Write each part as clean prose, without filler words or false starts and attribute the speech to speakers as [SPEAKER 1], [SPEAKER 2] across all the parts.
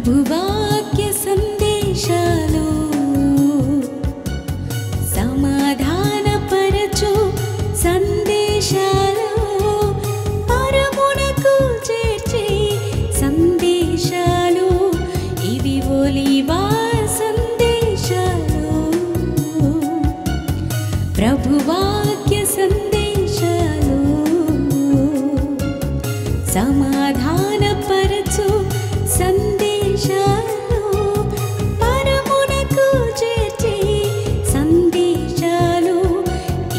[SPEAKER 1] ప్రభువాక్య సందేశాలు సమాధానపరచు సందేశాలు పరమునకు చేర్చే సందేశాలు ఇవి ఒలీవా సందేశాలు ప్రభువాక్య సందేశాలు సమాధానపరచు సందేశాలు పరమునకు చేర్చే సందేశాలు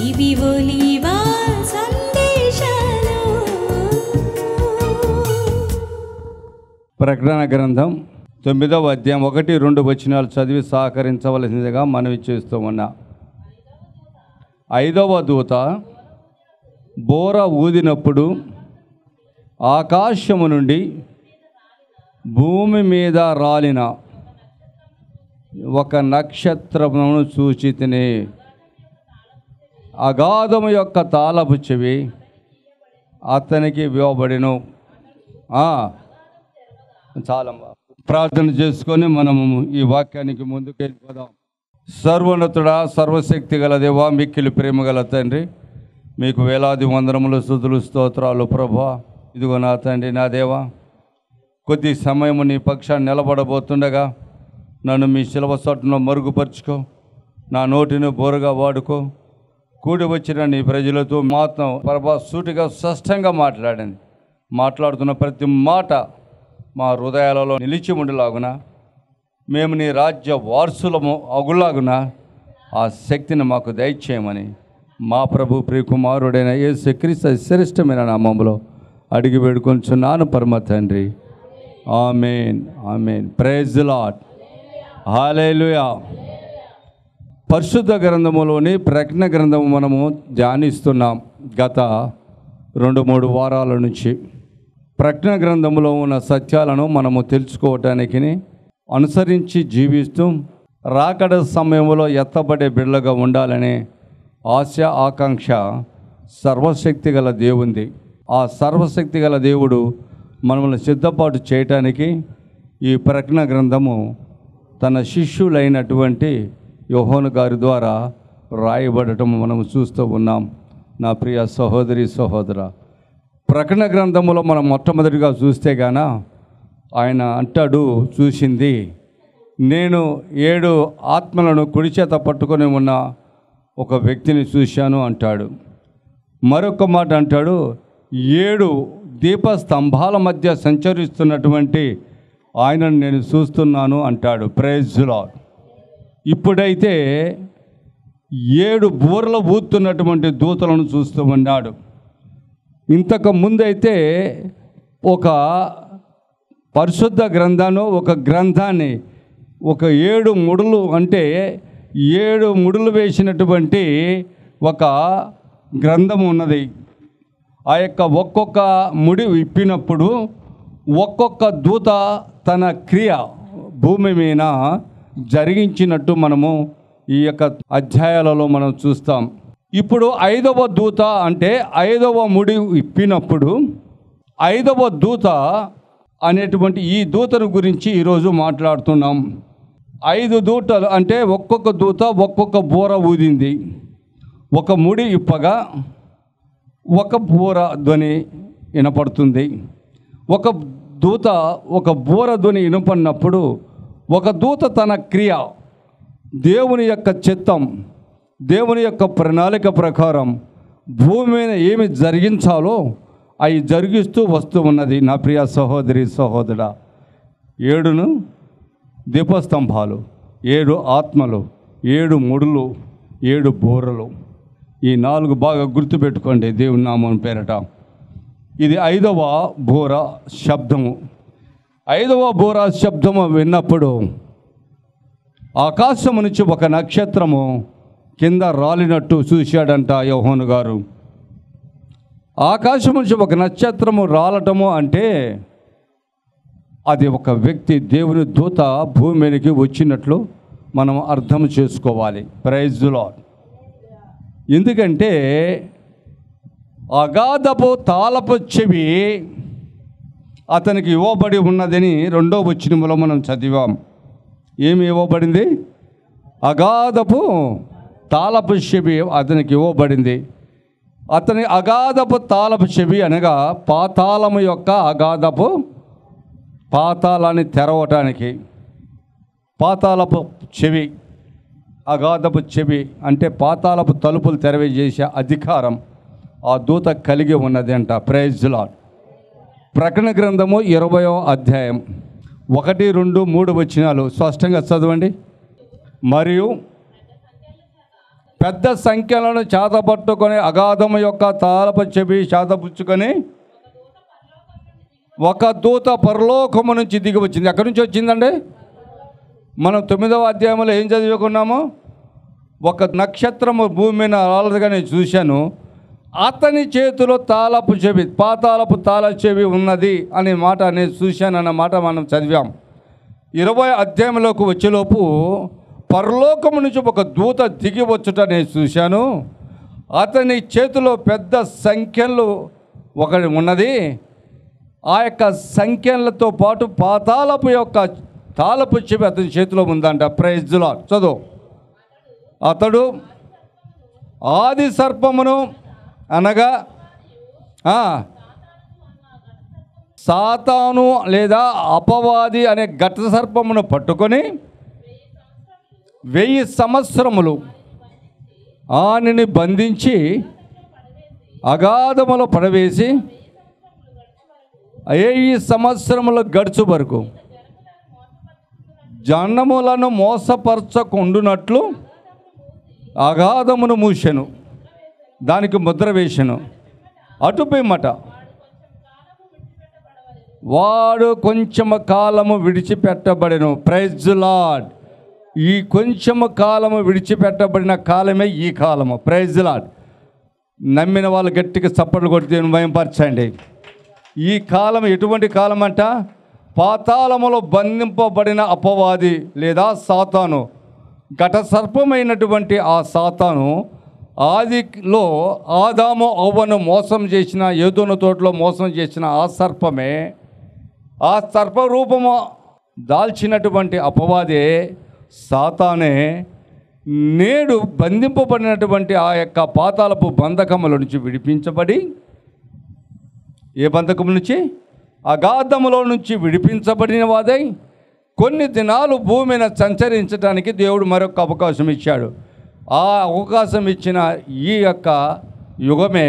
[SPEAKER 1] ఇవి ఒలీవా సందేశాలు.
[SPEAKER 2] ప్రకటన గ్రంథం 9వ అధ్యాయం 1-2 వచనాలు చదివి సహకరించవలసిందిగా మనవి చేస్తూ ఉన్నా. 5వ దూత బోర ఊదినప్పుడు ఆకాశము నుండి భూమి మీద రాలిన ఒక నక్షత్రమును చూచితిని. అగాధము యొక్క తాళపు చెవి అతనికి ఇవ్వబడెను. చాలమ్మా, ప్రార్థన చేసుకొని మనము ఈ వాక్యానికి ముందుకు వెళ్ళిపోదాం. సర్వోన్నతుడా, సర్వశక్తి గల దేవా, మిక్కిలి ప్రేమ గల తండ్రి, మీకు వేలాది వందనములు స్తుతులు స్తోత్రాలు ప్రభువా. ఇదిగో నా తండ్రి, నా దేవా, కొద్ది సమయము నీ పక్షాన్ని నిలబడబోతుండగా నన్ను మీ శిలువ చట్టును మరుగుపరుచుకో, నా నోటిని బోరుగా వాడుకో. కూడి వచ్చిన నీ ప్రజలతో మాత్రం ప్రభా సూటిగా స్పష్టంగా మాట్లాడుతున్న ప్రతి మాట మా హృదయాలలో నిలిచి ఉండేలాగున, మేము నీ రాజ్య వారసులము అగులాగున ఆ శక్తిని మాకు దయచేయమని మా ప్రభు ప్రియకుమారుడైన యేసుక్రీస్తు శ్రేష్టమైన నామములో అడిగి వేడుకొంచున్నాను పరమ తండ్రి. Amen, amen. Praise the Lord. Hallelujah. పరిశుద్ధ గ్రంథములోని ప్రకటన గ్రంథము మనము ధ్యానిస్తున్నాం గత 2-3 వారాల నుంచి. ప్రకటన గ్రంథంలో ఉన్న సత్యాలను మనము తెలుసుకోవటానికి అనుసరించి జీవిస్తూ రాకడ సమయంలో ఎత్తబడే బిడ్డలుగా ఉండాలనే ఆశ, ఆకాంక్ష సర్వశక్తి గల దేవుంది. ఆ సర్వశక్తి గల దేవుడు మనల్ని సిద్ధపాటు చేయటానికి ఈ ప్రకటన గ్రంథము తన శిష్యులైనటువంటి యోహాను గారి ద్వారా రాయబడటం మనం చూస్తూ ఉన్నాం. నా ప్రియ సహోదరి సహోదర, ప్రకటన గ్రంథములో మనం మొట్టమొదటిగా చూస్తే గాన ఆయన అంటాడు, చూసింది నేను 7 ఆత్మలను కుడి చేత పట్టుకొని ఉన్న ఒక వ్యక్తిని చూశాను అంటాడు. మరొక మాట అంటాడు, 7 దీపస్తంభాల మధ్య సంచరిస్తున్నటువంటి ఆయనను నేను చూస్తున్నాను అంటాడు. Praise the lord. ఇప్పుడైతే 7 బూరలు ఊతున్నటువంటి దూతలను చూస్తూ ఉన్నాడు. ఇంతకు ముందైతే ఒక పరిశుద్ధ గ్రంథాన్ని, ఒక గ్రంథాన్ని, ఒక 7 ముడులు అంటే 7 ముడులు వేసినటువంటి ఒక గ్రంథం ఉన్నది. ఆ యొక్క ఒక్కొక్క ముడి విప్పినప్పుడు ఒక్కొక్క దూత తన క్రియ భూమి మీద జరిగించినట్టు మనము ఈ యొక్క అధ్యాయాలలో మనం చూస్తాం. ఇప్పుడు 5వ దూత అంటే 5వ ముడి విప్పినప్పుడు 5వ దూత అనేటువంటి ఈ దూతను గురించి ఈరోజు మాట్లాడుతున్నాం. 5 దూతలు అంటే ఒక్కొక్క దూత ఒక్కొక్క బూర ఊదింది. ఒక ముడి ఇప్పగా ఒక బూర ధ్వని వినపడుతుంది. ఒక దూత ఒక బూర ధ్వని వినపడినప్పుడు ఒక దూత తన క్రియ, దేవుని యొక్క చిత్తం, దేవుని యొక్క ప్రణాళిక ప్రకారం భూమి మీద ఏమి జరిగించాలో అవి జరిగిస్తూ వస్తూ ఉన్నది. నా ప్రియ సహోదరి సహోదరా, 7 దీపస్తంభాలు, 7 ఆత్మలు, 7 ముడులు, 7 బూరలు. ఈ 4 బాగా గుర్తుపెట్టుకోండి దేవుని నామం పేరట. ఇది 5వ బూర శబ్దము. 5వ బూర శబ్దము విన్నప్పుడు ఆకాశము నుంచి ఒక నక్షత్రము కింద రాలినట్టు చూశాడంట యోహాను గారు. ఆకాశం నుంచి ఒక నక్షత్రము రాలటము అంటే అది ఒక వ్యక్తి, దేవుని దూత భూమి మీదకి వచ్చినట్లు మనం అర్థం చేసుకోవాలి. Praise the lord. ఎందుకంటే అగాధపు తాళపు చెవి అతనికి ఇవ్వబడి ఉన్నదని 2వ వచనంలో మనం చదివాం. ఏమి ఇవ్వబడింది? అగాధపు తాళపు చెవి అతనికి ఇవ్వబడింది. అతని అగాధపు తాళపు చెవి అనగా పాతాళము యొక్క అగాధపు పాతాళాన్ని తెరవటానికి. పాతాళపు చెవి, అగాధపు చెవి అంటే పాతాళపు తలుపులు తెరవేసే అధికారం ఆ దూత కలిగి ఉన్నది అంట. Praise the lord. ప్రకటన గ్రంథము 20వ అధ్యాయం 1, 2, 3 వచనాలు స్పష్టంగా చదవండి. మరియు పెద్ద సంఖ్యలను చేతపట్టుకొని అగాధము యొక్క తాళపు చెవి చేతపుచ్చుకొని ఒక దూత పరలోకము నుంచి దిగి వచ్చింది. ఎక్కడి నుంచి వచ్చిందండి? మనం 9వ అధ్యాయంలో ఏం చదువుకున్నాము? ఒక నక్షత్రము భూమి మీద రాలదుగా నేను చూశాను, అతని చేతిలో తాళపు చెవి, పాతాళపు తాళ చెవి ఉన్నది అనే మాట నేను చూశాను అన్న మాట మనం చదివాం. 20వ అధ్యాయంలోకి వచ్చేలోపు పరలోకము నుంచి ఒక దూత దిగి వచ్చుట నేను చూశాను. అతని చేతిలో పెద్ద సంఖ్యలు ఒకటి ఉన్నది. ఆ యొక్క సంఖ్యలతో పాటు పాతాళపు యొక్క తాళపు చెవి అతని చేతిలో ఉందంట. Praise the lord. చదువు. అతడు ఆది సర్పమును అనగా సాతాను లేదా అపవాది అనే ఘట సర్పమును పట్టుకొని 1000 సంవత్సరములు ఆనిని బంధించి అగాధములో పడవేసి 1000 సంవత్సరములు గడుచు వరకు జనములను మోసపరచకుండునట్లు అగాధమును మూసెను, దానికి ముద్ర వేసెను. అటుపిమ్మట వాడు కొంచెము కాలము విడిచిపెట్టబడెను. Praise the lord. ఈ కొంచెము కాలము విడిచిపెట్టబడిన కాలమే ఈ కాలము. Praise the lord. నమ్మిన వాళ్ళు గట్టిగా చప్పట్లు కొట్టి భయపరచండి. ఈ కాలం ఎటువంటి కాలం అంట? పాతాళములో బంధింపబడిన అపవాది లేదా సాతాను, ఘట సర్పమైనటువంటి ఆ సాతాను ఆదిలో ఆదాము అవ్వను మోసం చేసిన, ఏదోను తోటలో మోసం చేసిన ఆ సర్పమే, ఆ సర్ప రూపము దాల్చినటువంటి అపవాదే సాతానే నేడు బంధింపబడినటువంటి ఆ యొక్క పాతాళపు బంధకముల నుంచి విడిపించబడి, ఏ బంధకము నుంచి? అగాధములో నుంచి విడిపించబడిన వాదై కొన్ని దినాలు భూమిని సంచరించడానికి దేవుడు మరొక అవకాశం ఇచ్చాడు. ఆ అవకాశం ఇచ్చిన ఈ యొక్క యుగమే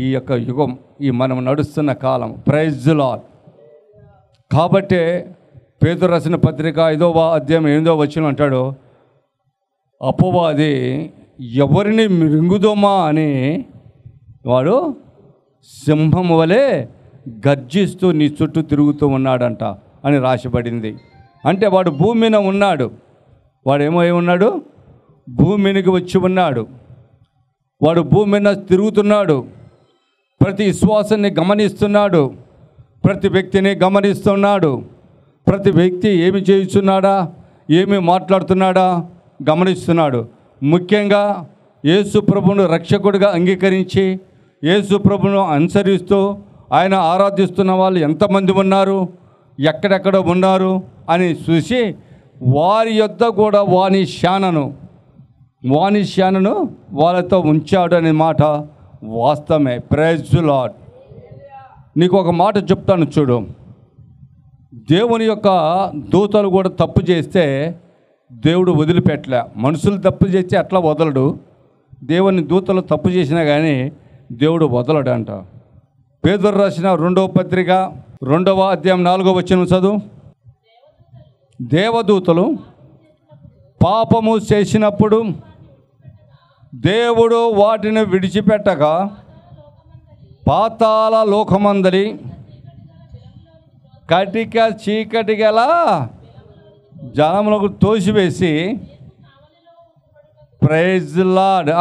[SPEAKER 2] ఈ యొక్క యుగం, ఈ మనం నడుస్తున్న కాలం. Praise the lord. కాబట్టే పేతురు రాసిన పత్రిక 5వ అధ్యాయం 8వ వచనం అంటాడు, అపవాది ఎవరిని మృంగుదోమా అని వాడు సింహం వలె గర్జిస్తూ నీ చుట్టూ తిరుగుతూ ఉన్నాడంట అని రాసిపడింది. అంటే వాడు భూమి మీద ఉన్నాడు. వాడు ఏమై ఉన్నాడు? భూమి మీదకి వచ్చి ఉన్నాడు. వాడు భూమి మీద తిరుగుతున్నాడు. ప్రతి విశ్వాసాన్ని గమనిస్తున్నాడు. ప్రతి వ్యక్తిని గమనిస్తున్నాడు. ప్రతి వ్యక్తి ఏమి చేస్తున్నాడా, ఏమి మాట్లాడుతున్నాడా గమనిస్తున్నాడు. ముఖ్యంగా యేసు ప్రభువును రక్షకుడిగా అంగీకరించి యేసు ప్రభువును అనుసరిస్తూ ఆయన ఆరాధిస్తున్న వాళ్ళు ఎంతమంది ఉన్నారు, ఎక్కడెక్కడ ఉన్నారు అని చూసి వారి యొద్ద కూడా వాని శానను వాళ్ళతో ఉంచాడు అనే మాట వాస్తవమే. Praise the lord. నీకు ఒక మాట చెప్తాను చూడు. దేవుని యొక్క దూతలు కూడా తప్పు చేస్తే దేవుడు వదిలిపెట్టలే. మనుషులు తప్పు చేస్తే అట్లా వదలడు. దేవుని దూతలు తప్పు చేసినా కానీ దేవుడు వదలడంట. పేతురు రాసిన 2వ పత్రిక 2వ అధ్యాయం 4వ వచనం చదువు. దేవదూతలు పాపము చేసినప్పుడు దేవుడు వాటిని విడిచిపెట్టక పాతాళ లోకమందలి కటిక చీకటి గల జలములకు తోసివేసి, ప్రైజ్ ది లార్డ్,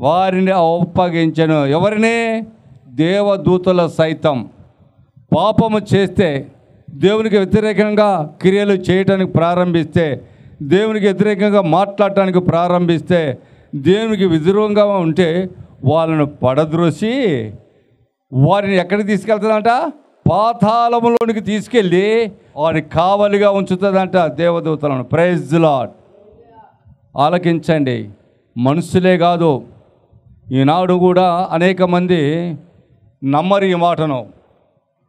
[SPEAKER 2] వారిని అప్పగించెను. ఎవరిని? దేవదూతల సైతం. పాపము చేస్తే, దేవునికి వ్యతిరేకంగా క్రియలు చేయటానికి ప్రారంభిస్తే, దేవునికి వ్యతిరేకంగా మాట్లాడటానికి ప్రారంభిస్తే, దేవునికి విధురంగా ఉంటే వాళ్ళను పడద్రోసి వారిని ఎక్కడికి తీసుకెళ్తుందంట? పాతాళములోనికి తీసుకెళ్ళి వారికి కావలిగా ఉంచుతుందంట దేవదూతలను. Praise the Lord. ఆలకించండి. మనుషులే కాదు, ఈనాడు కూడా అనేక మంది నమ్మరు ఈ మాటను.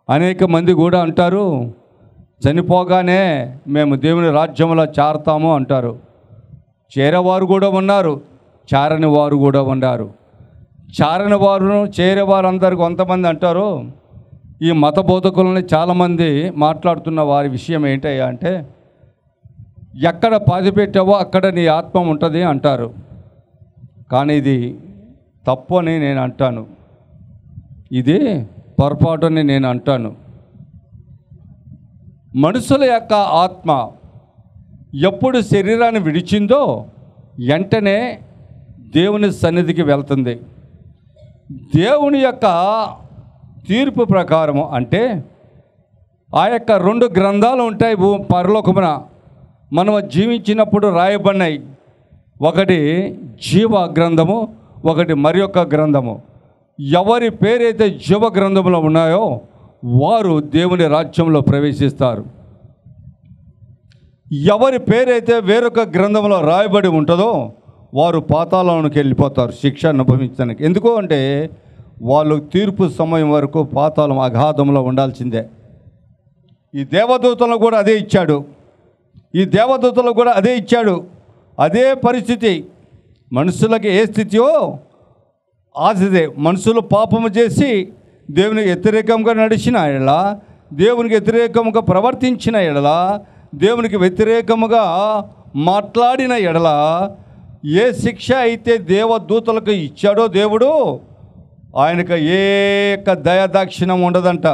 [SPEAKER 2] అనేక మంది కూడా అంటారు, చనిపోగానే మేము దేవుని రాజ్యంలో చేరతాము అంటారు. చేరేవారు కూడా ఉన్నారు, చారని వారు కూడా ఉన్నారు. చారని వారు చేరేవారు అందరు కొంతమంది అంటారు. ఈ మత బోధకులని చాలామంది మాట్లాడుతున్న వారి విషయం ఏంటయ్యా అంటే, ఎక్కడ పాతి పెట్టావో అక్కడ నీ ఆత్మ ఉంటుంది అంటారు. కానీ ఇది తప్పు అని నేను అంటాను, ఇది పొరపాటు అని నేను అంటాను. మనుషుల యొక్క ఆత్మ ఎప్పుడు శరీరాన్ని విడిచిందో వెంటనే దేవుని సన్నిధికి వెళ్తుంది. దేవుని యొక్క తీర్పు ప్రకారము అంటే ఆ యొక్క 2 గ్రంథాలు ఉంటాయి పరలోకమున మనం జీవించినప్పుడు రాయబడినాయి. ఒకటి జీవ గ్రంథము, ఒకటి మరి యొక్క గ్రంథము. ఎవరి పేరైతే జీవ గ్రంథంలో ఉన్నాయో వారు దేవుని రాజ్యంలో ప్రవేశిస్తారు. ఎవరి పేరైతే వేరొక గ్రంథంలో రాయబడి ఉంటుందో వారు పాతాళంలోకి వెళ్ళిపోతారు శిక్ష అనుభవించడానికి. ఎందుకు అంటే వాళ్ళు తీర్పు సమయం వరకు పాతాళం అగాధంలో ఉండాల్సిందే. ఈ దేవదూతలను కూడా అదే ఇచ్చాడు. అదే పరిస్థితి. మనుషులకి ఏ స్థితియో ఆ స్థితి. మనుషులు పాపము చేసి దేవునికి వ్యతిరేకంగా నడిచిన ఎడల, దేవునికి వ్యతిరేకంగా ప్రవర్తించిన ఎడల, దేవునికి వ్యతిరేకముగా మాట్లాడిన ఎడల ఏ శిక్ష అయితే దేవదూతలకు ఇచ్చాడో దేవుడు, ఆయనకు ఏ యొక్క దయాదాక్షిణ్యం ఉండదంట.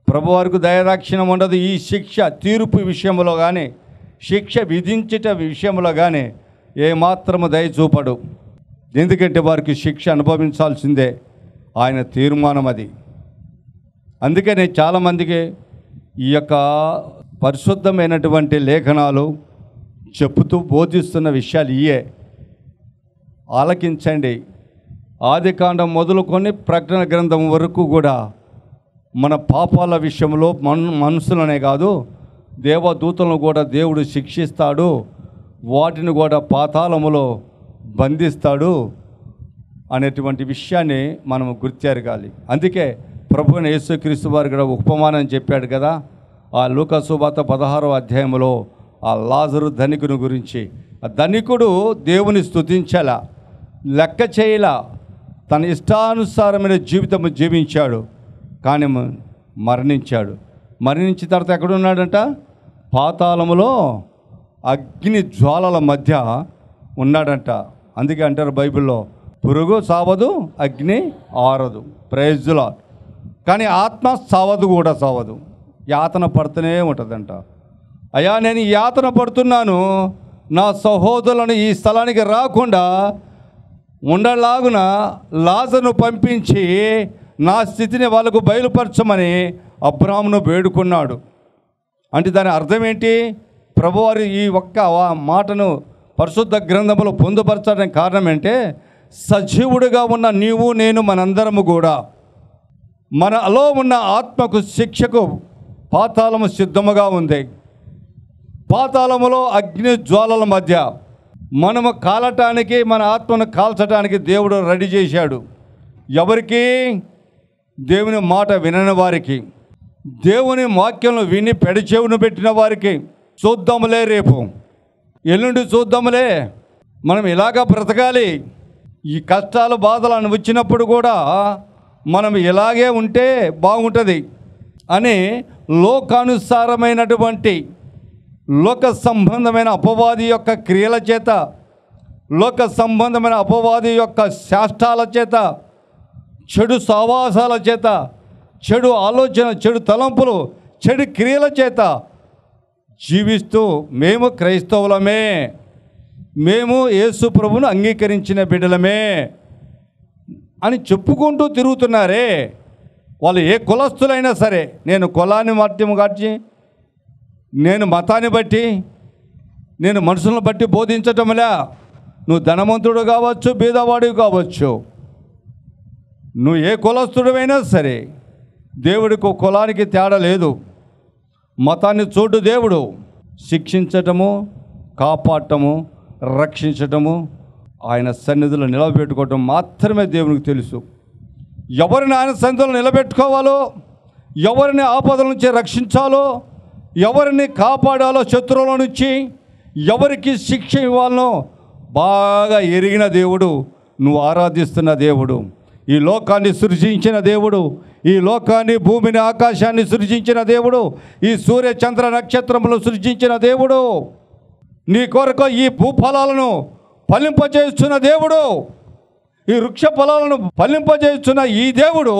[SPEAKER 2] ప్రభువారికి దయాదాక్షిణ్యం ఉండదు. ఈ శిక్ష తీర్పు విషయంలో కానీ, శిక్ష విధించట విషయంలో కానీ ఏమాత్రము దయ చూపడు. ఎందుకంటే వారికి శిక్ష అనుభవించాల్సిందే, ఆయన తీర్మానం అది. అందుకనే చాలామందికి ఈ యొక్క పరిశుద్ధమైనటువంటి లేఖనాలు చెప్పుతూ బోధిస్తున్న విషయాలు ఇయే. ఆలకించండి. ఆదికాండం మొదలుకొని ప్రకటన గ్రంథం వరకు కూడా మన పాపాల విషయంలో మనుషులనే కాదు, దేవదూతలను కూడా దేవుడు శిక్షిస్తాడు, వాటిని కూడా పాతాళములో బంధిస్తాడు అనేటువంటి విషయాన్ని మనం గుర్తెరగాలి. అందుకే ప్రభువైన యేసుక్రీస్తు వారు కూడా ఉపమానం చెప్పాడు కదా, ఆ లూకా సువార్త 16వ అధ్యాయంలో ఆ లాజరు ధనికుని గురించి. ఆ ధనికుడు దేవుని స్తుతించాలా, లెక్క చేయలా, తన ఇష్టానుసారమైన జీవితం జీవించాడు, కానీ మరణించాడు. మరణించిన తర్వాత ఎక్కడున్నాడంట? పాతాళములో అగ్ని జ్వాలల మధ్య ఉన్నాడంట. అందుకే అంటారు బైబిల్లో, పురుగు సావదు, అగ్ని ఆరదు. Praise the lord. కానీ ఆత్మ సావదు, కూడా సావదు, యాతన పడుతూనే ఉంటుందంట. అయ్యా నేను యాతన పడుతున్నాను, నా సహోదరులను ఈ స్థలానికి రాకుండా ఉండలాగున లాజరును పంపించి నా స్థితిని వాళ్ళకు బయలుపరచమని అబ్రాహామును వేడుకున్నాడు. అంటే దాని అర్థం ఏంటి? ప్రభువారు ఈ ఒక్క మాటను పరిశుద్ధ గ్రంథంలో పొందుపరచడానికి కారణం ఏంటే, సజీవుడిగా ఉన్న నీవు నేను మనందరము కూడా మనలో ఉన్న ఆత్మకు శిక్షకు పాతాళము సిద్ధముగా ఉంది. పాతాళములో అగ్ని జ్వాలల మధ్య మనము కాలటానికి, మన ఆత్మను కాల్చడానికి దేవుడు రెడీ చేశాడు. ఎవరికి? దేవుని మాట వినని వారికి, దేవుని వాక్యం విని పెడచెవును పెట్టిన వారికి. చూద్దాములే, రేపు ఎల్లుండి చూద్దాములే, మనం ఇలాగా బ్రతకాలి, ఈ కష్టాలు బాధలు వచ్చినప్పుడు కూడా మనం ఇలాగే ఉంటే బాగుంటుంది అని లోకానుసారమైనటువంటి లోక సంబంధమైన అపవాది యొక్క క్రియల చేత, లోక సంబంధమైన అపవాది యొక్క శాస్త్రాల చేత, చెడు సావాసాల చేత, చెడు ఆలోచన, చెడు తలంపులు, చెడు క్రియల చేత జీవిస్తూ మేము క్రైస్తవులమే, మేము యేసు ప్రభువును అంగీకరించిన బిడ్డలమే అని చెప్పుకుంటూ తిరుగుతున్నారే. వాళ్ళు ఏ కులస్తులైనా సరే, నేను కులాన్ని మత్యం కాచి, నేను మతాన్ని బట్టి, నేను మనుషులను బట్టి బోధించటంలే. నువ్వు ధనవంతుడు కావచ్చు, బీదవాడివి కావచ్చు, నువ్వు ఏ కులస్తుడమైనా సరే, దేవుడికి కులానికి తేడా లేదు. మతాన్ని చూడు దేవుడు. శిక్షించటము, కాపాడటము, రక్షించటము, ఆయన సన్నిధిలో నిలబెట్టుకోవటం మాత్రమే దేవునికి తెలుసు. ఎవరిని ఆయన సన్నిధిలో నిలబెట్టుకోవాలో, ఎవరిని ఆపదల నుంచి రక్షించాలో, ఎవరిని కాపాడాలో శత్రువుల నుంచి, ఎవరికి శిక్ష ఇవ్వాలనో బాగా ఎరిగిన దేవుడు నువ్వు ఆరాధిస్తున్న దేవుడు. ఈ లోకాన్ని సృజించిన దేవుడు, ఈ లోకాన్ని, భూమిని, ఆకాశాన్ని సృజించిన దేవుడు, ఈ సూర్య చంద్ర నక్షత్రములు సృజించిన దేవుడు, నీ కొరకు ఈ భూఫలాలను ఫలింపజేస్తున్న దేవుడు, ఈ వృక్ష ఫలాలను ఫలింపజేస్తున్న ఈ దేవుడు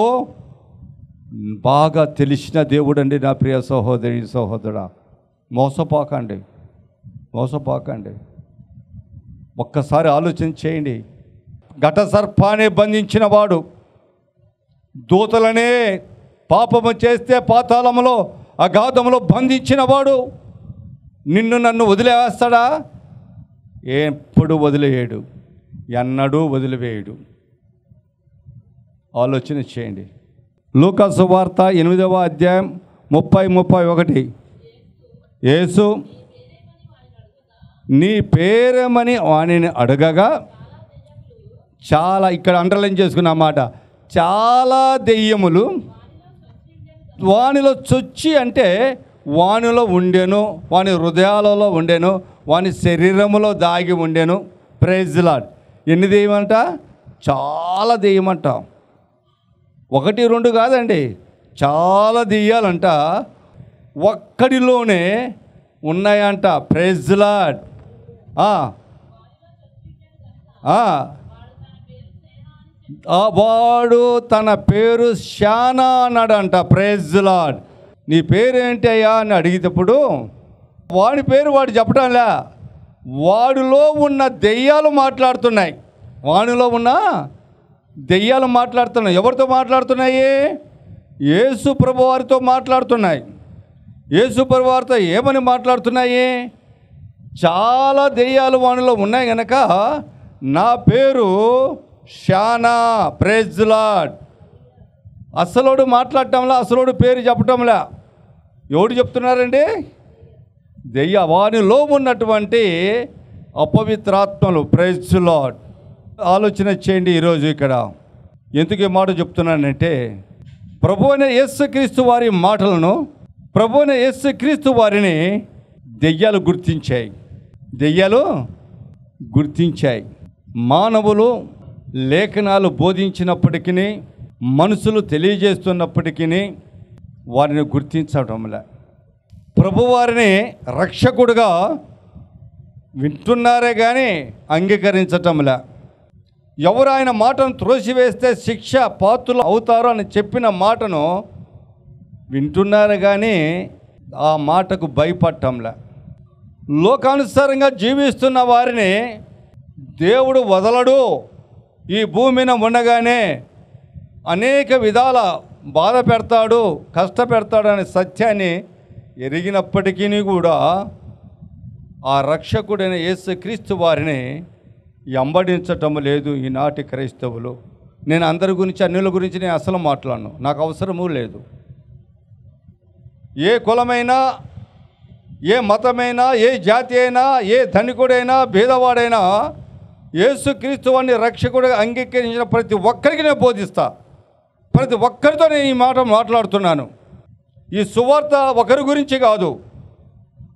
[SPEAKER 2] బాగా తెలిసిన దేవుడు అండి. నా ప్రియ సహోదరి సహోదరుడా, మోసపోకండి. ఒక్కసారి ఆలోచన చేయండి. ఘట సర్పాన్ని బంధించిన వాడు, దూతలనే పాపము చేస్తే పాతాళములో అగాధములో బంధించిన వాడు నిన్ను నన్ను వదిలేస్తాడా? ఎప్పుడు వదిలేయడు, ఎన్నడూ వదిలివేయడు. ఆలోచన చేయండి. లూకా సువార్త 8వ అధ్యాయం 30-31. యేసు నీ పేరేమని వానిని అడగగా, చాలా, ఇక్కడ అండర్లైన్ చేసుకున్న మాట, చాలా దెయ్యములు వానిలో చొచ్చి, అంటే వానిలో ఉండెను, వాని హృదయాలలో ఉండెను, వాని శరీరములో దాగి ఉండెను. Praise lord. ఎన్ని దెయ్యమంట? చాలా దెయ్యమంట. 1-2 కాదండి, చాలా దెయ్యాలంట ఒక్కడిలోనే ఉన్నాయంట. Praise lord. వాడు తన పేరు శానా అన్నాడంట. Praise lord. నీ పేరేంటి అయ్యా అని అడిగేటప్పుడు వాడి పేరు వాడు చెప్పడంలే, వాడిలో ఉన్న దెయ్యాలు మాట్లాడుతున్నాయి. వాడిలో ఉన్న దెయ్యాలు మాట్లాడుతున్నాయి. ఎవరితో మాట్లాడుతున్నాయి? యేసు ప్రభు వారితో మాట్లాడుతున్నాయి. యేసు ప్రభు వారితో ఏమని మాట్లాడుతున్నాయి? చాలా దెయ్యాలు వానిలో ఉన్నాయి కనుక నా పేరు శానా. Praise lord. అసలోడు మాట్లాడటంలా, అసలోడు పేరు చెప్పటంలా. ఎవడు చెప్తున్నారండి? వానిలో ఉన్నటువంటి అపవిత్రాత్మలు. Praise lord. ఆలోచన చేయండి ఈరోజు ఇక్కడ. ఎందుకు ఈ మాట చెప్తున్నానంటే, ప్రభువైన యేసుక్రీస్తు వారి మాటలను, ప్రభువైన యేసుక్రీస్తు వారిని దెయ్యాలు గుర్తించాయి. మానవులు లేఖనాలు బోధించినప్పటికీ, మనుషులు తెలియజేస్తున్నప్పటికీ వారిని గుర్తించడంలే. ప్రభువారిని రక్షకుడుగా వింటున్నారే కానీ అంగీకరించటంలే. ఎవరు ఆయన మాటను త్రోసివేస్తే శిక్ష పాత్రులు అవుతారు అని చెప్పిన మాటను వింటున్నారు కానీ ఆ మాటకు భయపడటంలే. లోకానుసారంగా జీవిస్తున్న వారిని దేవుడు వదలడు. ఈ భూమిని ఉండగానే అనేక విధాల బాధ పెడతాడు, కష్టపెడతాడు అనే సత్యాన్ని ఎరిగినప్పటికీ కూడా ఆ రక్షకుడైన యేసుక్రీస్తు వారిని వెంబడించటం లేదు ఈనాటి క్రైస్తవులు. నేను అందరి గురించి, అన్యుల గురించి నేను అసలు మాట్లాడను, నాకు అవసరము లేదు. ఏ కులమైనా, ఏ మతమైనా, ఏ జాతి అయినా, ఏ ధనికుడైనా, భేదవాడైనా యేసుక్రీస్తు వారిని రక్షకుడిగా అంగీకరించిన ప్రతి ఒక్కరికి నేను బోధిస్తా. ప్రతి ఒక్కరితో నేను ఈ మాట మాట్లాడుతున్నాను. ఈ సువార్త ఒకరి గురించి కాదు,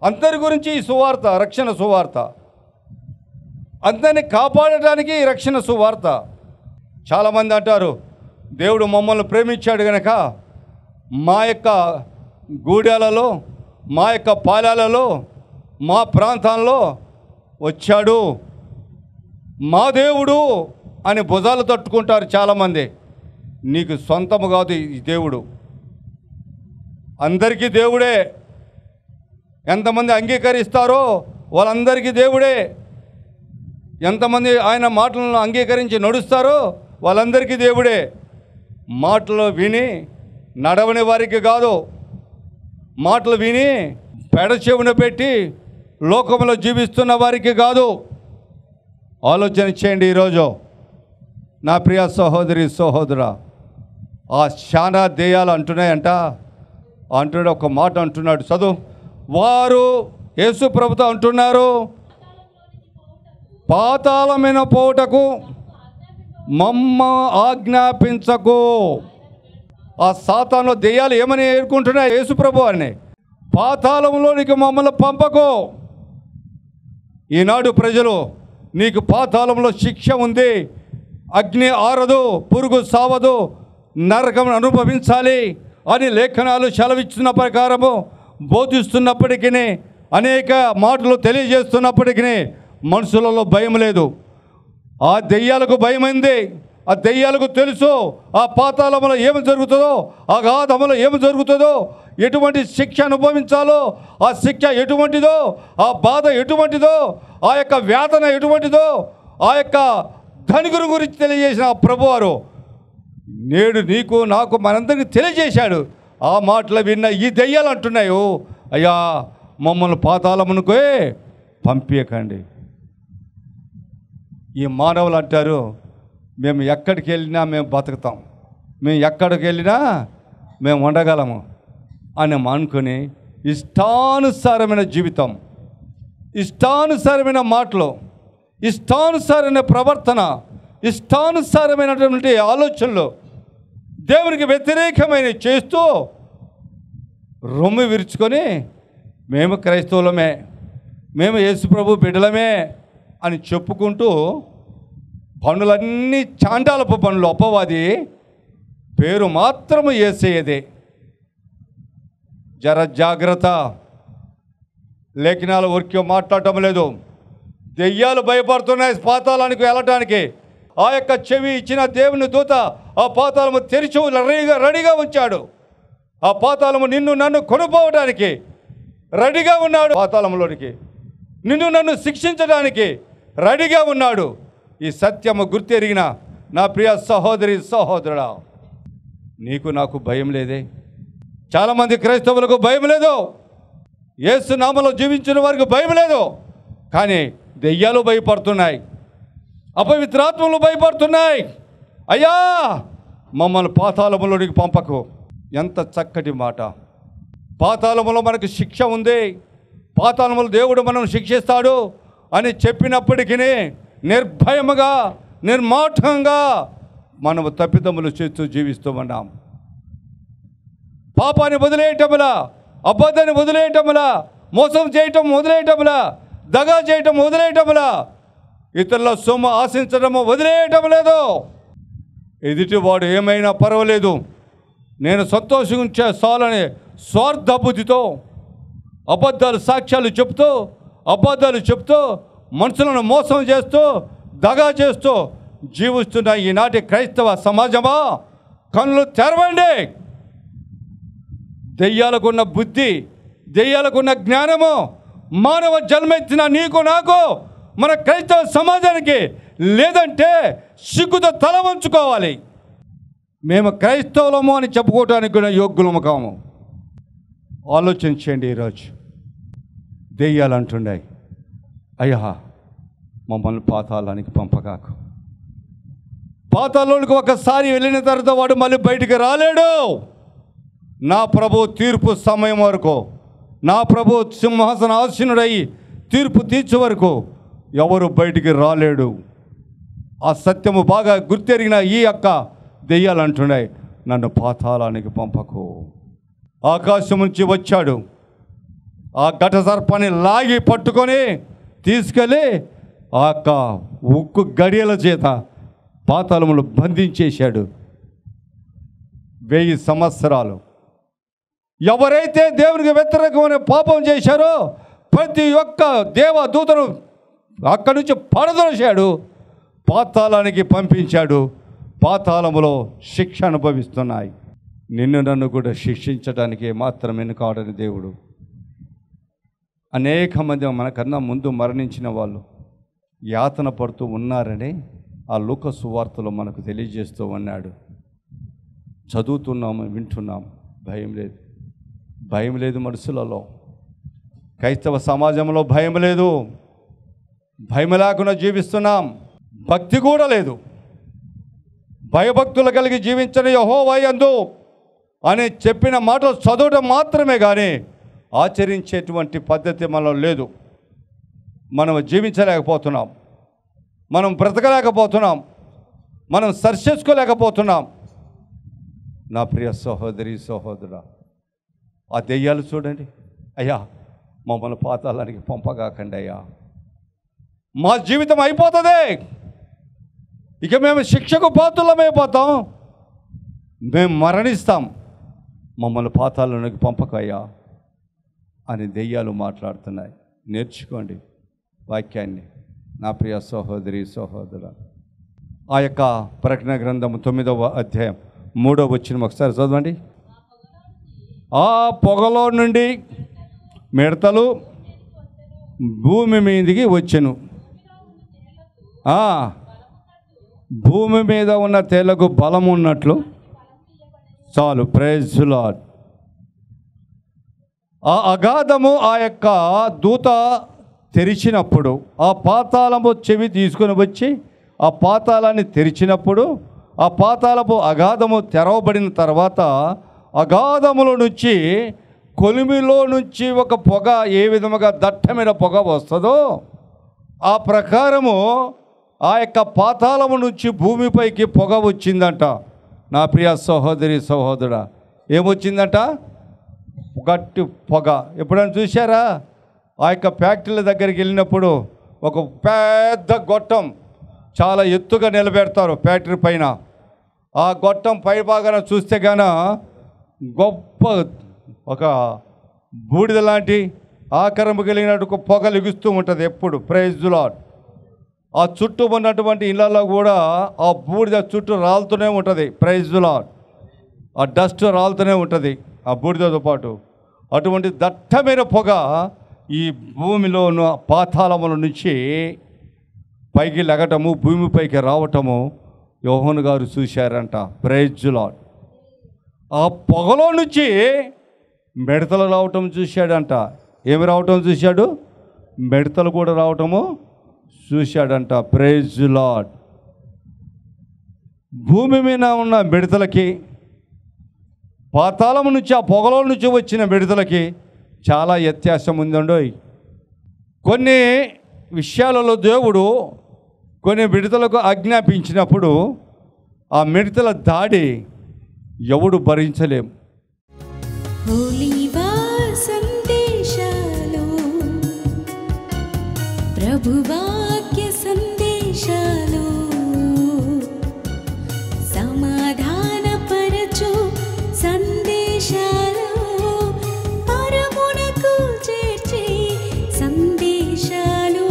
[SPEAKER 2] అందరి గురించి ఈ సువార్త, రక్షణ సువార్త. అందరిని కాపాడటానికి ఈ రక్షణ సువార్త. చాలామంది అంటారు, దేవుడు మమ్మల్ని ప్రేమించాడు కనుక మా యొక్క గూడాలలో, మా యొక్క పాలెలలో, మా ప్రాంతాల్లో వచ్చాడు, మా దేవుడు అని భుజాలు తట్టుకుంటారు చాలామంది. నీకు సొంతము కాదు ఈ దేవుడు, అందరికీ దేవుడే. ఎంతమంది అంగీకరిస్తారో వాళ్ళందరికీ దేవుడే. ఎంతమంది ఆయన మాటలను అంగీకరించి నడుస్తారో వాళ్ళందరికీ దేవుడే. మాటలు విని నడవని వారికి కాదు, మాటలు విని పెడచెవిన పెట్టి లోకంలో జీవిస్తున్న వారికి కాదు. ఆలోచన చేయండి ఈరోజు నా ప్రియ సహోదరి సహోదరా. ఆ శానా దెయ్యాలు అంటున్నాయంట. అంటున్నాడు, ఒక మాట అంటున్నాడు, చదువు. వారు యేసు ప్రభుతో అంటున్నారు, పాతాళమైన పోటకు మమ్మ ఆజ్ఞాపించకు. ఆ సాతాను దెయ్యాలు ఏమని ఏరుకుంటున్నాయి యేసు ప్రభు అని, పాతాళంలోనికి మమ్మల్ని పంపకు. ఈనాడు ప్రజలు, నీకు పాతాళంలో శిక్ష ఉంది, అగ్ని ఆరదు, పురుగు సావదు, నరకం అనుభవించాలి అని లేఖనాలు సెలవిచ్చిన ప్రకారము బోధిస్తున్నప్పటికీ, అనేక మాటలు తెలియజేస్తున్నప్పటికీ మనుషులలో భయం లేదు. ఆ దెయ్యాలకు భయమైంది. ఆ దెయ్యాలకు తెలుసు ఆ పాతాళంలో ఏమి జరుగుతుందో, ఆ గాధములో ఏమి జరుగుతుందో, ఎటువంటి శిక్ష అనుభవించాలో, ఆ శిక్ష ఎటువంటిదో, ఆ బాధ ఎటువంటిదో, ఆ యొక్క వేదన ఎటువంటిదో, ఆ యొక్క ధనికుని గురించి తెలియజేసిన ఆ ప్రభువారు నేడు నీకు నాకు మనందరికీ తెలియజేశాడు. ఆ మాటలు విన్న ఈ దెయ్యాలు అంటున్నాయి, అయ్యా మమ్మల్ని పాతాళమునకే పంపించకండి. ఈ మానవులు అంటారు, మేము ఎక్కడికి వెళ్ళినా మేము బతుకుతాం, మేము ఎక్కడికి వెళ్ళినా మేము ఉండగలము అని అనుకుని ఇష్టానుసారమైన జీవితం, ఇష్టానుసారమైన మాటలు, ఇష్టానుసారమైన ప్రవర్తన, ఇష్టానుసారమైనటువంటి ఆలోచనలు, దేవునికి వ్యతిరేకమైన చేస్తూ రొమ్ము విరుచుకొని మేము క్రైస్తవులమే, మేము యేసుప్రభు బిడ్డలమే అని చెప్పుకుంటూ పనులన్నీ చాండాలపు పనులు, అపవాది పేరు మాత్రము యేసయ్యదే. జర జాగ్రత్త. లేఖనాలు ఊరికే మాట్లాడటం లేదు. దెయ్యాలు భయపడుతున్నాయి పాతాళానికి వెళ్ళటానికి. ఆ యొక్క చెవి ఇచ్చిన దేవుని దూత ఆ పాతాళము తెరిచి రెడీగా ఉంచాడు. ఆ పాతాళము నిన్ను నన్ను కొనుక్కోవడానికి రెడీగా ఉన్నాడు. పాతాళంలోనికి నిన్ను నన్ను శిక్షించడానికి రెడీగా ఉన్నాడు. ఈ సత్యము గుర్తెరిగిన నా ప్రియ సహోదరి సహోదరుడా, నీకు నాకు భయం లేదే? చాలామంది క్రైస్తవులకు భయం లేదు, యేసు నామములో జీవించిన వారికి భయం లేదు. కానీ దెయ్యాలు భయపడుతున్నాయి, అపవిత్రాత్మలు భయపడుతున్నాయి. అయ్యా మమ్మల్ని పాతాళములోనికి పంపకు. ఎంత చక్కటి మాట. పాతాళములో మనకు శిక్ష ఉంది, పాతాళములో దేవుడు మనం శిక్షిస్తాడు అని చెప్పినప్పటికీ నిర్భయముగా, నిర్మాటంగా మనము తప్పిదములు చేస్తూ జీవిస్తూ ఉన్నాం. పాపాన్ని వదిలేయటములా, అబద్ధాన్ని వదిలేయటములా, మోసం చేయటం వదిలేయటములా, దగా చేయటం వదిలేయటములా, ఇతరుల సొమ్ము ఆశించడము వదిలేయటం లేదు. ఎదుటివాడు ఏమైనా పర్వాలేదు, నేను సంతోషించే చాలని స్వార్థ బుద్ధితో అబద్ధాలు సాక్ష్యాలు చెప్తూ, అబద్ధాలు చెప్తూ, మనుషులను మోసం చేస్తూ, దగా చేస్తూ జీవిస్తున్న ఈనాటి క్రైస్తవ సమాజమా, కళ్ళు తెరవండి. దెయ్యాలకున్న బుద్ధి, దెయ్యాలకున్న జ్ఞానము మానవ జన్మెత్తిన నీకు నాకు మన క్రైస్తవ సమాజానికి లేదంటే సిగ్గుతో తల వంచుకోవాలి. మేము క్రైస్తవులము అని చెప్పుకోవటానికి కూడా యోగ్యులము కాము. ఆలోచించండి. ఈరోజు దెయ్యాలు అంటున్నాయి, అయ్యా మమ్మల్ని పాతాళానికి పంపకాకు. పాతాళానికి ఒకసారి వెళ్ళిన తర్వాత వాడు మళ్ళీ బయటికి రాలేడు. నా ప్రభు తీర్పు సమయం వరకు, నా ప్రభు సింహాసన ఆసీనుడై తీర్పు తీర్చే వరకు ఎవరు బయటికి రాలేడు. ఆ సత్యము బాగా గుర్తెరిగిన ఈ యొక్క దెయ్యాలు అంటున్నాయి, నన్ను పాతాళానికి పంపకు. ఆకాశం నుంచి వచ్చాడు, ఆ ఘట సర్పాన్ని లాగి పట్టుకొని తీసుకెళ్ళి ఆ యొక్క ఉక్కు గడియల చేత పాతాళములు బంధించేశాడు. 1000 సంవత్సరాలు. ఎవరైతే దేవునికి వ్యతిరేకమైన పాపం చేశారో ప్రతి ఒక్క దేవదూతను అక్కడి నుంచి పడదోశాడు, పాతాళానికి పంపించాడు. పాతాళములో శిక్ష అనుభవిస్తున్నాయి. నిన్ను నన్ను కూడా శిక్షించడానికి మాత్రం వెనుకాడని దేవుడు. అనేక మంది మనకన్నా ముందు మరణించిన వాళ్ళు యాతన పడుతూ ఉన్నారని ఆ లూకా సువార్తలో మనకు తెలియజేస్తూ ఉన్నాడు. చదువుతున్నాము, వింటున్నాం. భయం లేదు, భయం లేదు మనుషులలో. క్రైస్తవ సమాజంలో భయం లేదు, భయం లేకుండా జీవిస్తున్నాం. భక్తి కూడా లేదు, భయభక్తులు కలిగి జీవించని యెహోవా యందు అని చెప్పిన మాటలు చదవడం మాత్రమే కానీ ఆచరించేటువంటి పద్ధతి మనలో లేదు. మనం జీవించలేకపోతున్నాం, మనం బ్రతకలేకపోతున్నాం, మనం సరి చేసుకోలేకపోతున్నాం. నా ప్రియ సహోదరి సహోదరుడా, ఆ దెయ్యాలు చూడండి, అయ్యా మమ్మల్ని పాతాళానికి పంపగాకండి అయ్యా, మా జీవితం అయిపోతుంది, ఇక మేము శిక్షకు పాత్రులమైపోతాం, మేము మరణిస్తాం, మమ్మల్ని పాతాళానికి పంపకయ్యా అని దెయ్యాలు మాట్లాడుతున్నాయి. నేర్చుకోండి వాక్యాన్ని నా ప్రియ సహోదరి సహోదరుడా. ఆ యొక్క ప్రకటన గ్రంథం 9వ అధ్యాయం 3వ వచనం ఒకసారి చదవండి. ఆ పొగలో నుండి మిడతలు భూమి మీదికి వచ్చెను. భూమి మీద ఉన్న తేళ్లకు బలం ఉన్నట్లు చాలు. Praise the lord. ఆ అగాధము ఆ యొక్క దూత తెరిచినప్పుడు, ఆ పాతాళము చెవి తీసుకొని వచ్చి ఆ పాతాళాన్ని తెరిచినప్పుడు, ఆ పాతాళపు అగాధము తెరవబడిన తర్వాత అగాధములో నుంచి, కొలిమిలో నుంచి ఒక పొగ ఏ విధముగా దట్టమైన పొగ వస్తుందో ఆ ప్రకారము ఆ యొక్క పాతాళము నుంచి భూమిపైకి పొగ వచ్చిందంట. నా ప్రియ సహోదరి సహోదరుడా, ఏమొచ్చిందంట? గట్టి పొగ. ఎప్పుడైనా చూసారా? ఆ యొక్క ఫ్యాక్టరీల దగ్గరికి వెళ్ళినప్పుడు ఒక పెద్ద గొట్టం చాలా ఎత్తుగా నిలబెడతారు ఫ్యాక్టరీ పైన. ఆ గొట్టం పై భాగాన చూస్తే గాన గొప్ప ఒక బూడిద లాంటి ఆకారము కలిగినట్టు పొగ లిగుస్తూ ఉంటుంది ఎప్పుడు. Praise the lord. ఆ చుట్టూ ఉన్నటువంటి ఇళ్ళల్లో కూడా ఆ బూడిద చుట్టూ రాలుతూనే ఉంటుంది. Praise the lord. ఆ డస్ట్ రాలుతూనే ఉంటుంది ఆ బూడిదతో పాటు. అటువంటి దట్టమైన పొగ ఈ భూమిలో పాతాళముల నుంచి పైకి లెగటము, భూమిపైకి రావటము యోహాను గారు చూశారంట. Praise the lord. ఆ పొగలో నుంచి మిడతలు రావటం చూశాడంట. ఏమి రావటం చూశాడు? మిడతలు కూడా రావటము చూశాడంట. Praise the lord. భూమి మీద ఉన్న మిడతలకి, పాతాళం నుంచి ఆ పొగలో నుంచి వచ్చిన మిడతలకి చాలా వ్యత్యాసం ఉందండోయ్. కొన్ని విషయాలలో దేవుడు కొన్ని మిడతలకు ఆజ్ఞాపించినప్పుడు ఆ మిడతల దాడి ఎవడు భరించలేం.
[SPEAKER 1] ప్రభువాక్య సందేశాలు సమాధానపరచు సందేశాలు పరమునకు చేర్చే సందేశాలు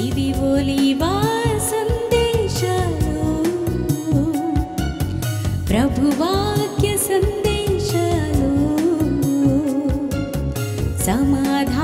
[SPEAKER 1] ఇవి ఒలీవా సందేశాలు. ప్రభువాక్య సందేశాలు సమాధాన